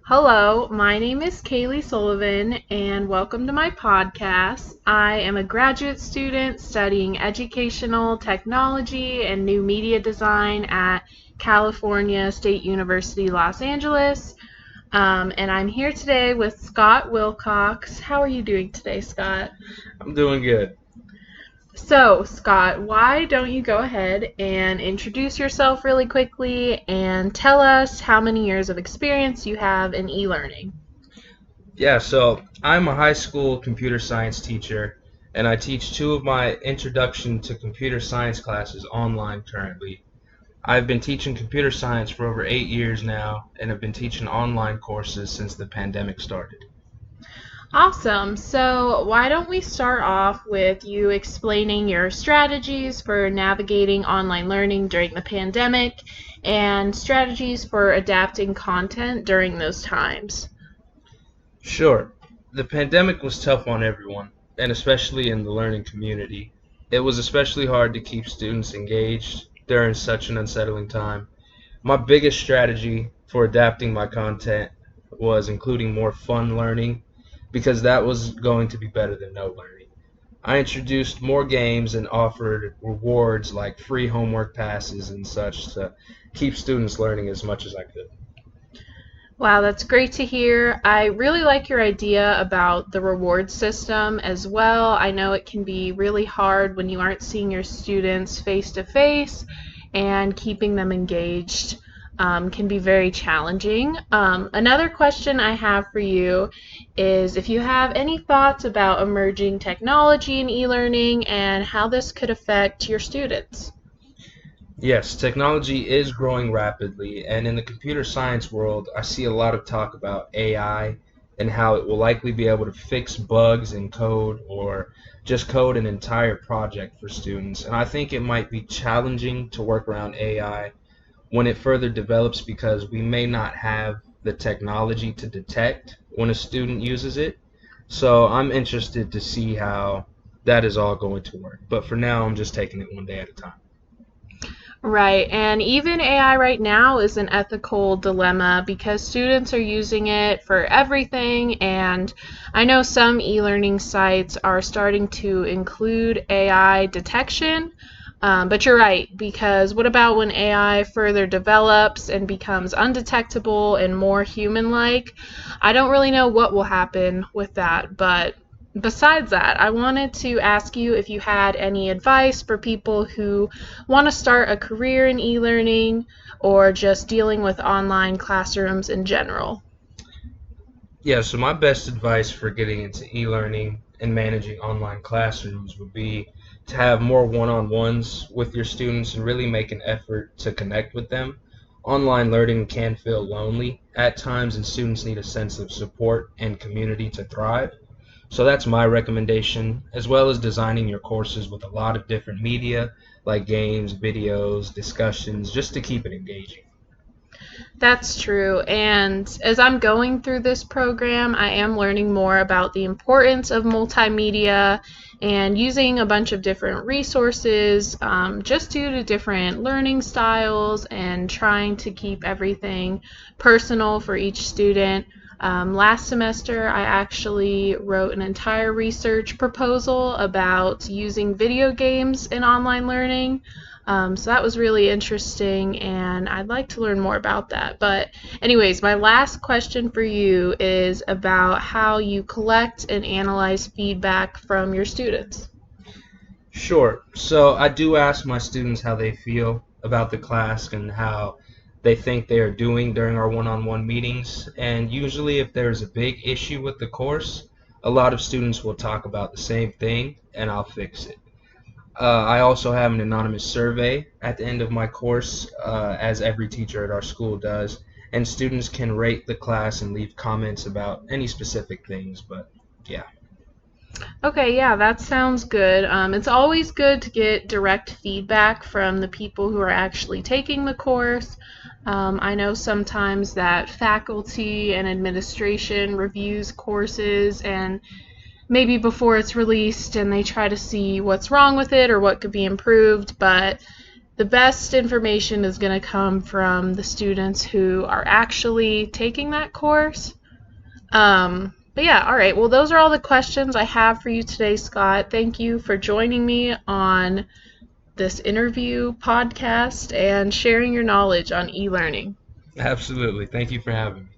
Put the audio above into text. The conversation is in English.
Hello, my name is Kaylee Sullivan, and welcome to my podcast. I am a graduate student studying educational technology and new media design at California State University, Los Angeles. And I'm here today with Scott Wilcox. How are you doing today, Scott? I'm doing good. So, Scott, why don't you go ahead and introduce yourself really quickly and tell us how many years of experience you have in e-learning? Yeah, so I'm a high school computer science teacher, and I teach two of my introduction to computer science classes online currently. I've been teaching computer science for over 8 years now, and have been teaching online courses since the pandemic started. Awesome. So, why don't we start off with you explaining your strategies for navigating online learning during the pandemic and strategies for adapting content during those times? Sure, the pandemic was tough on everyone, and especially in the learning community. It was especially hard to keep students engaged during such an unsettling time. My biggest strategy for adapting my content was including more fun learning because that was going to be better than no learning. I introduced more games and offered rewards like free homework passes and such to keep students learning as much as I could. Wow, that's great to hear. I really like your idea about the reward system as well. I know it can be really hard when you aren't seeing your students face to face, and keeping them engaged can be very challenging. Another question I have for you is if you have any thoughts about emerging technology in e-learning and how this could affect your students. Yes, technology is growing rapidly, and in the computer science world, I see a lot of talk about AI and how it will likely be able to fix bugs in code or just code an entire project for students. And I think it might be challenging to work around AI when it further develops because we may not have the technology to detect when a student uses it. So I'm interested to see how that is all going to work. But for now, I'm just taking it one day at a time. Right, and even AI right now is an ethical dilemma because students are using it for everything, and I know some e-learning sites are starting to include AI detection. But you're right, because what about when AI further develops and becomes undetectable and more human-like? I don't really know what will happen with that, but besides that, I wanted to ask you if you had any advice for people who want to start a career in e-learning or just dealing with online classrooms in general. Yeah, so my best advice for getting into e-learning and managing online classrooms would be to have more one-on-ones with your students and really make an effort to connect with them. Online learning can feel lonely at times, and students need a sense of support and community to thrive. So that's my recommendation, as well as designing your courses with a lot of different media like games, videos, discussions, just to keep it engaging. That's true. And as I'm going through this program, I am learning more about the importance of multimedia and using a bunch of different resources just due to different learning styles and trying to keep everything personal for each student. Last semester, I actually wrote an entire research proposal about using video games in online learning. So that was really interesting, and I'd like to learn more about that. But, anyways, my last question for you is about how you collect and analyze feedback from your students. Sure. So I do ask my students how they feel about the class and how they think they are doing during our one-on-one meetings. And usually, if there's a big issue with the course, a lot of students will talk about the same thing and I'll fix it. I also have an anonymous survey at the end of my course, as every teacher at our school does, and students can rate the class and leave comments about any specific things. But yeah. Okay, yeah, that sounds good. It's always good to get direct feedback from the people who are actually taking the course. I know sometimes that faculty and administration reviews courses and maybe before it's released and they try to see what's wrong with it or what could be improved, but the best information is going to come from the students who are actually taking that course. But yeah, all right. Well, those are all the questions I have for you today, Scott. Thank you for joining me on this interview podcast and sharing your knowledge on e-learning. Absolutely. Thank you for having me.